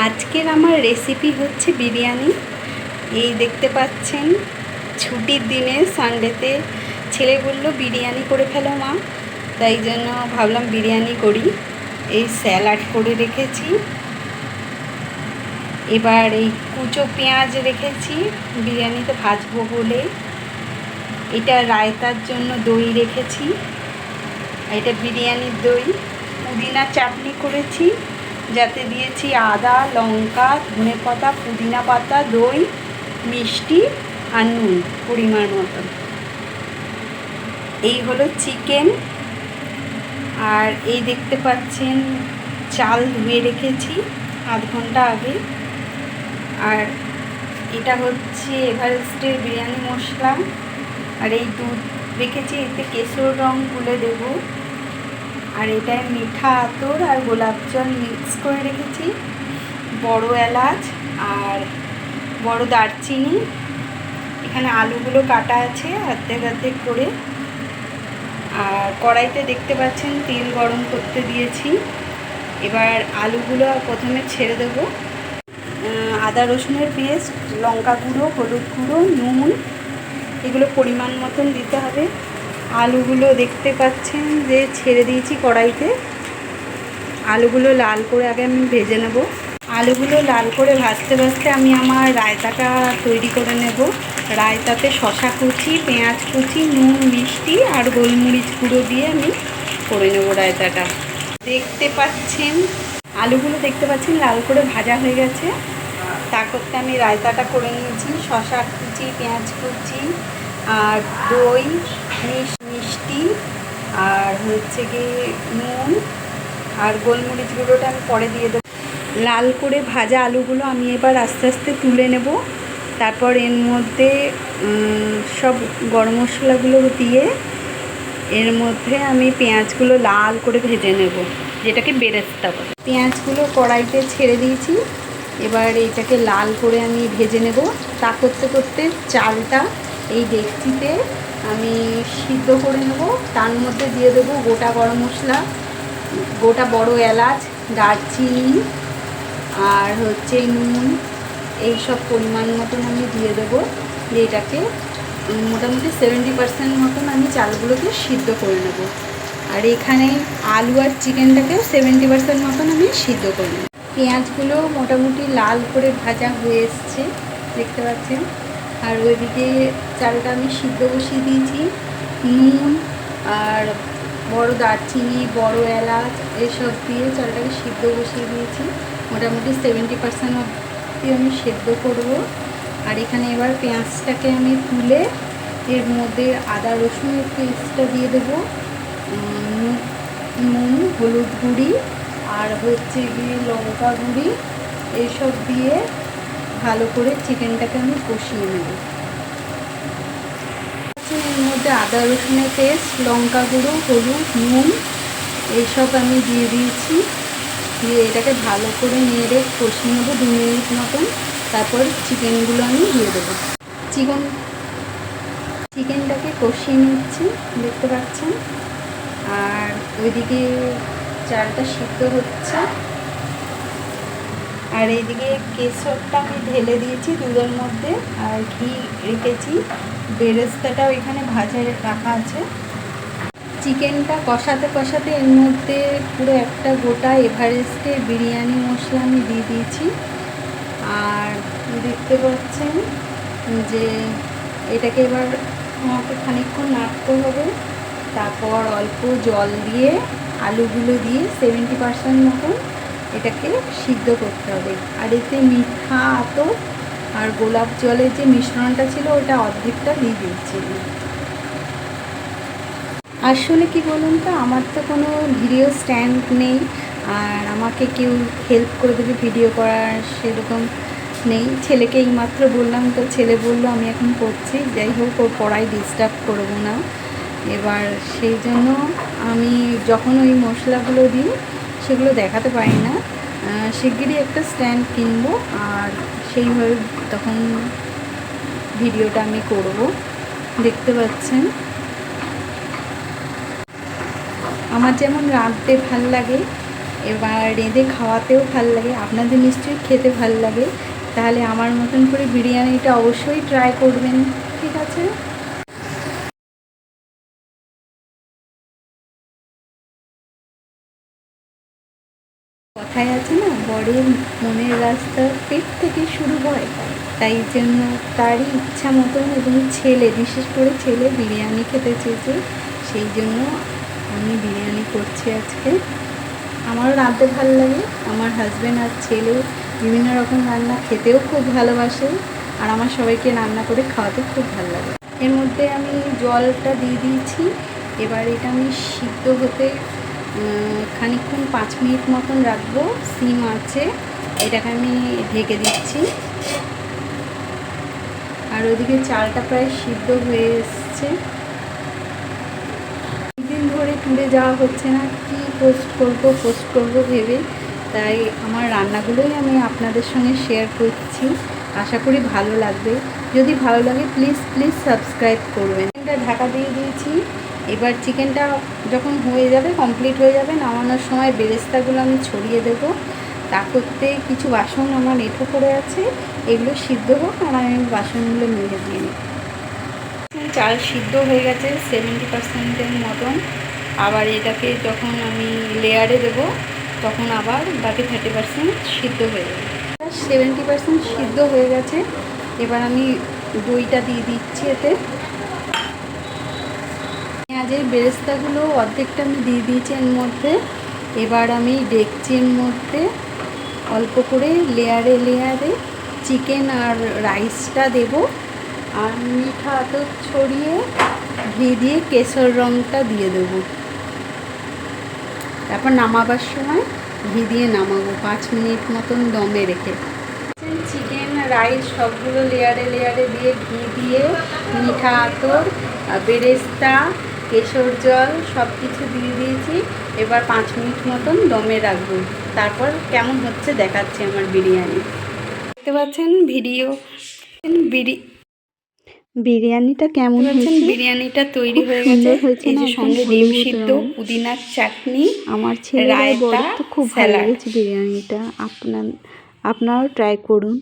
আজকের আমার রেসিপি হচ্ছে বিরিয়ানি। এই দেখতে পাচ্ছেন, ছুটির দিনে সানডেতে ছেলে বলল বিরিয়ানি করে ফেলো মা, তাই জন্য ভাবলাম বিরিয়ানি করি। এই স্যালাড করে রেখেছি, এবার এই কুচো পেঁয়াজ রেখেছি বিরিয়ানিতে ভাজবো বলে। এটা রায়তার জন্য দই রেখেছি, এটা বিরিয়ানির দই। পুদিনা চাটনি করেছি, যাতে দিয়েছি আদা, লঙ্কা, ধনেপাতা, পুদিনা পাতা, দই, মিষ্টি আর নুন পরিমাণ মতন। এই হলো চিকেন। আর এই দেখতে পাচ্ছেন চাল ধুয়ে রেখেছি আধ ঘন্টা আগে। আর এটা হচ্ছে এভারেস্টের বিরিয়ানি মশলা। আর এই দুধ রেখেছি, এতে কেশর রং গুলে দেবো। আর এটায় মিঠা আতর আর গোলাপ জল মিক্স করে রেখেছি, বড় এলাচ আর বড় দারচিনি। এখানে আলুগুলো কাটা আছে অর্ধেক অর্ধেক করে। আর কড়াইতে দেখতে পাচ্ছেন তেল গরম করতে দিয়েছি। এবার আলুগুলো প্রথমে ছেড়ে দেবো। আদা রসুনের পেস্ট, লঙ্কা গুঁড়ো, হলুদ গুঁড়ো, নুন, এগুলো পরিমাণ মতন দিতে হবে। আলুগুলো দেখতে পাচ্ছেন যে ছেড়ে দিয়েছি কড়াইতে। আলুগুলো লাল করে আগে আমি ভেজে নেব। আলুগুলো লাল করে ভাজতে ভাজতে আমি আমার রায়তাটা তৈরি করে নেব। রায়তাতে শসা কুচি, পেঁয়াজ কুচি, নুন, মিষ্টি আর গোলমরিচ গুঁড়ো দিয়ে আমি করে নেব রায়তাটা। দেখতে পাচ্ছেন আলুগুলো লাল করে ভাজা হয়ে গেছে। তা করতে আমি রায়তাটা করে নিয়েছি। শসা কুচি, পেঁয়াজ কুচি আর দই, মিষ্টি আর হচ্ছে গিয়ে নুন আর গোলমরিচ গুঁড়োটা আমি পরে দিয়ে দেবো। লাল করে ভাজা আলুগুলো আমি এবার আস্তে আস্তে তুলে নেব। তারপর এর মধ্যে সব গরম মশলাগুলো দিয়ে এর মধ্যে আমি পেঁয়াজগুলো লাল করে ভেজে নেব, যেটাকে বেরেস্তা বলে। পেঁয়াজগুলো কড়াইতে ছেড়ে দিয়েছি, এবার এইটাকে লাল করে আমি ভেজে নেব। তা করতে করতে চালটা এই ডেকচিতে আমি সিদ্ধ করে নেব। তার মধ্যে দিয়ে দেবো গোটা গরম মশলা, গোটা বড় এলাচ, দারচিনি আর হচ্ছে নুন, এই সব পরিমাণ মতন আমি দিয়ে দেবো। এটাকে মোটামুটি 70% মতন আমি চালগুলোকে সিদ্ধ করে নেব। আর এখানে আলু আর চিকেনটাকেও 70% মতন আমি সিদ্ধ করে নেব। পেঁয়াজগুলো মোটামুটি লাল করে ভাজা হয়ে এসছে, দেখতে পাচ্ছেন। আর ওইদিকে চালটা আমি সিদ্ধ বসিয়ে দিয়েছি। নুন আর বড় দারচিনি, বড় এলাচ এসব দিয়ে চালটাকে সিদ্ধ বসিয়ে দিয়েছি। মোটামুটি 70% অবধি আমি সেদ্ধ করব। আর এখানে এবার পেঁয়াজটাকে আমি তুলে এর মধ্যে আদা রসুনের পেস্টটা দিয়ে দেবো, নুন, হলুদ গুঁড়ি আর হচ্ছে গিয়ে লঙ্কা গুঁড়ি, এইসব দিয়ে ভালো করে চিকেনটাকে আমি কষিয়ে নেব। এর মধ্যে আদা রসুনের পেস্ট, লঙ্কা গুঁড়ো, হলুদ, নুন এইসব আমি দিয়ে দিয়েছি। দিয়ে এটাকে ভালো করে নেড়ে কষিয়ে নেবো 2 মিনিট মতন। তারপর চিকেনগুলো আমি দিয়ে দেবো। চিকেনটাকে কষিয়ে নিচ্ছি, দেখতে পাচ্ছেন। আর ওইদিকে চালটা সিদ্ধ হচ্ছে। আর এইদিকে কেশরটা আমি ঢেলে দিয়েছি দুধের মধ্যে, আর ঘি রেখেছি। বেরেস্তাটাও এখানে ভাজা রাখা আছে। চিকেনটা কষাতে কষাতে এর মধ্যে পুরো একটা গোটা এভারেস্টের বিরিয়ানি মশলা আমি দিয়ে দিয়েছি। আর দেখতে পাচ্ছেন যে এটাকে এবার আমাকে খানিকক্ষণ নাড়তে হবে। তারপর অল্প জল দিয়ে আলুগুলো দিয়ে 70% মতন এটাকে সিদ্ধ করতে হবে। আর এতে মিঠা আতর আর গোলাপ জলের যে মিশ্রণটা ছিল ওটা অর্ধেকটা দিয়ে দিচ্ছি। আসলে কি বলুন তো, আমার তো কোনো ভিডিও স্ট্যান্ড নেই, আর আমাকে কেউ হেল্প করে দেবে ভিডিও করার সেরকম নেই। ছেলেকে এইমাত্র বললাম, তো ছেলে বললো আমি এখন করছি। যাই হোক, ওর পড়ায় ডিস্টার্ব করবো না। এবার সেই জন্য আমি যখন ওই মশলাগুলো দিই সেগুলো দেখাতে পারি না। শিগগিরই একটা স্ট্যান্ড কিনবো, আর সেইভাবে তখন ভিডিওটা আমি করব। দেখতে পাচ্ছেন আমার যেমন রাঁধতে ভাল লাগে, এবার রেঁধে খাওয়াতেও ভাল লাগে, আপনাদের নিশ্চয়ই খেতে ভাল লাগে। তাহলে আমার মতন করে বিরিয়ানিটা অবশ্যই ট্রাই করবেন, ঠিক আছে? কথায় আছে না, বরের মনের রাস্তা পেট থেকে শুরু হয়। তাই জন্য তারই ইচ্ছা মতন, এবং ছেলে, বিশেষ করে ছেলে বিরিয়ানি খেতে চেয়েছে, সেই জন্য আমি বিরিয়ানি করছি আজকে। আমারও রাঁধতে ভালো লাগে, আমার হাজব্যান্ড আর ছেলে বিভিন্ন রকম রান্না খেতেও খুব ভালোবাসে, আর আমার সবাইকে রান্না করে খাওয়াতে খুব ভালো লাগে। এর মধ্যে আমি জলটা দিয়ে দিয়েছি। এবার এটা আমি সিদ্ধ হতে খানিকক্ষণ 5 মিনিট মতন রাখবো সিম আছে। এটাকে আমি ঢেকে দিচ্ছি। আর ওদিকে চালটা প্রায় সিদ্ধ হয়ে এসছে। দিন ধরে ট্যুরে যাওয়া হচ্ছে না, কি পোস্ট করব ভেবে, তাই আমার রান্নাগুলোই আমি আপনাদের সঙ্গে শেয়ার করছি। আশা করি ভালো লাগবে। যদি ভালো লাগে প্লিজ সাবস্ক্রাইব করবেন। চিকেনটা ঢাকা দিয়ে দিয়েছি। এবার চিকেনটা যখন হয়ে যাবে, কমপ্লিট হয়ে যাবে, নামানোর সময় বেরেস্তাগুলো আমি ছড়িয়ে দেবো। তা করতে কিছু বাসন আমার এঁঠো করে আছে, এগুলো সিদ্ধ হোক আর আমি বাসনগুলো মেজে দিয়ে নিই। চাল সিদ্ধ হয়ে গেছে 70% মতন। আবার এটাকে যখন আমি লেয়ারে দেব, তখন আবার বাকি 30% সিদ্ধ হয়ে যাবে। 70% সিদ্ধ হয়ে গেছে। এবার আমি দইটা দিয়ে দিচ্ছি এতে। পেঁয়াজের বেরেস্তাগুলো অর্ধেকটা আমি দিয়ে দিয়েছি এর মধ্যে। এবার আমি ডেকচির মধ্যে অল্প করে লেয়ারে চিকেন আর রাইসটা দেব, আর মিঠা আতর ছড়িয়ে ঘি দিয়ে কেশর রঙটা দিয়ে দেবো। তারপর নামাবার সময় ঘি দিয়ে নামাবো 5 মিনিট মতন দমে রেখে। চিকেন রাইস সবগুলো লেয়ারে দিয়ে ঘি দিয়ে মিঠা আতর, বেরেস্তা, কেশর জল সব কিছু দিয়ে দিয়েছি। এবার 5 মিনিট মতন দমে রাখবো। তারপর কেমন হচ্ছে দেখাচ্ছি আমার বিরিয়ানি। দেখতে পাচ্ছেন বিরিয়ানিটা কেমন হয়েছে। বিরিয়ানিটা তৈরি হয়ে গেছে। এই যে সঙ্গে ডিম সিদ্ধ, পুদিনার চাটনি, আমার ছেলে রায়তা, বড় তো খুব ভালো লেগেছে বিরিয়ানিটা। আপনারাও ট্রাই করুন।